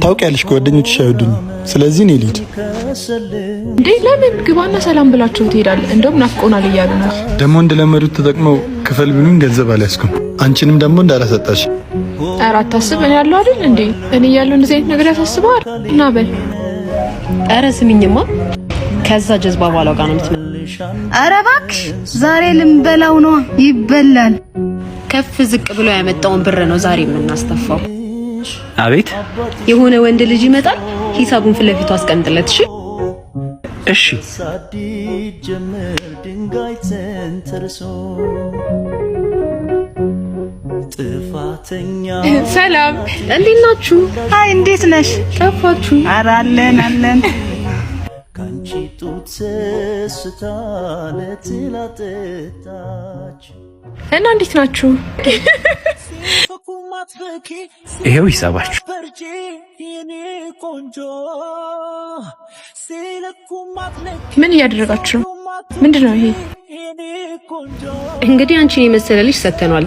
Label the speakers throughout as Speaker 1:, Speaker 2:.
Speaker 1: ታውቂያለሽ ጓደኞችሽ አይወዱኝ። ስለዚህ እኔ ልሂድ።
Speaker 2: እንዴ ለምን ግባና ሰላም ብላችሁ ትሄዳለህ? እንደውም ናፍቆናል እያሉ ነው።
Speaker 1: ደግሞ እንደለመዱት ተጠቅመው ክፈል ብሉኝ ገንዘብ አልያዝኩም። አንቺንም ደግሞ እንዳላሰጣሽ።
Speaker 2: ኧረ አታስብ፣ እኔ ያለው አይደል እንዴ? እኔ ያለው እንደዚህ አይነት ነገር ያሳስበዋል? እና በል
Speaker 3: ኧረ ስሚኝማ ከዛ ጀዝባ ባላው ጋር ነው የምትመጣው።
Speaker 4: ኧረ እባክሽ ዛሬ ልንበላው ነው። ይበላል።
Speaker 3: ከፍ ዝቅ ብሎ ያመጣውን ብር ነው ዛሬ የምናስተፋው።
Speaker 5: አቤት
Speaker 3: የሆነ ወንድ ልጅ ይመጣል፣ ሂሳቡን ፊት ለፊቱ አስቀምጥለት።
Speaker 5: እሺ
Speaker 2: ሰላም፣
Speaker 3: እንዴት ናችሁ?
Speaker 4: አይ እንዴት ነሽ?
Speaker 3: ጠፋችሁ?
Speaker 4: ኧረ አለን
Speaker 6: ካንቺ ጡት ስታለትላጠጣች
Speaker 2: እና እንዴት ናችሁ?
Speaker 5: ይሄው ሂሳባችሁ።
Speaker 2: ምን እያደረጋችሁ ነው? ምንድነው ይሄ?
Speaker 3: እንግዲህ አንቺን የመሰለ ልጅ ሰተኗል።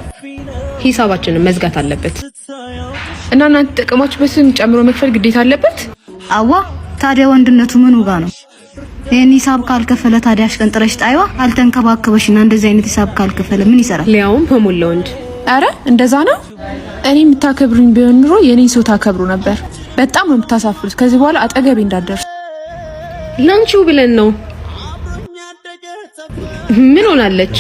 Speaker 3: ሂሳባችንን መዝጋት አለበት።
Speaker 2: እና እናንተ ተጠቀማችሁበትን ጨምሮ መክፈል ግዴታ አለበት?
Speaker 4: አዋ ታዲያ ወንድነቱ ምኑ ጋር ነው? ይሄን ሂሳብ ካልከፈለ ታዲያ አሽቀንጥረሽ ጣይዋ አልተንከባከበሽና እንደዚህ አይነት ሂሳብ ካልከፈለ ምን ይሰራል?
Speaker 3: ሊያውም በሞላ ወንድ።
Speaker 2: አረ እንደዛ ነው። እኔ የምታከብሩኝ ቢሆን ኑሮ የኔን ሰው ታከብሩ ነበር። በጣም ነው የምታሳፍሩት። ከዚህ በኋላ አጠገቤ እንዳትደርሱ።
Speaker 3: ላንቺው ብለን ነው። ምን ሆናለች?